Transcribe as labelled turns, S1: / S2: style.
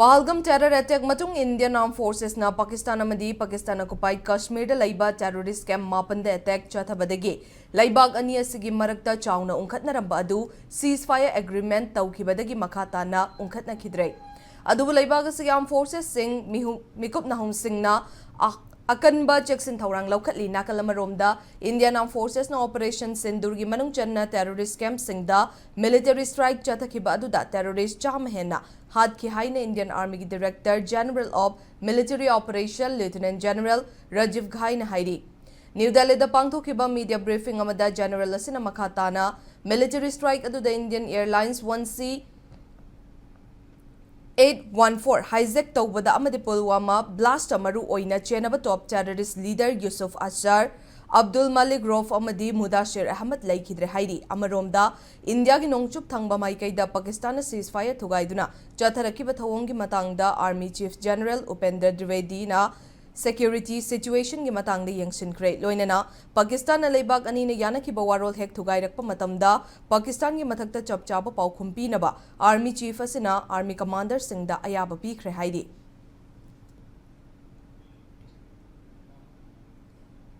S1: Pahalgam terror attack matung Indian Armed Forces na Pakistan amadi Pakistan okupied Kashmir da laiba terrorist camp mapanda attack chathabadagi laibag ani asigi marakta chawna unkhatnaramba adu ceasefire agreement tawkhibadagi makhata na unkhatna khidre adu laibag asigi Armed Forces sing mikup nahum sing na akanba Jackson Thaurang Laukatli Nakalamaromda Indian Armed Forces na Operation Sindurgi Manung Channa terrorist camp singda military strike chathakiba aduda terrorist chamhena had ki haina Indian Army ki Director General of Military Operation Lieutenant General Rajiv Ghai na hairi New Delhi da pangthokiba media briefing amada General asina makhatana military strike aduda Indian Airlines 1C 814 hijack tawbada amadi Pulwama blast amaru oina chenaba top terrorist leader Yusuf Ashar Abdul Malik Rauf amadi Mudashir Ahmad laikhidre hairi amaromda India gi nongchup thangba maikaida Pakistan ceasefire thugaiduna chatharakiba thawongi matangda Army Chief General Upendra Dwivedi na security situation gi matangda yengsinkhre loinana Pakistan na leibak ani na yanakiba warol hek thugairakpa matamda Pakistan gi mathakta chapchaba paukhum pinaba Army Chief asina Army Commander singda ayaba pikre hairi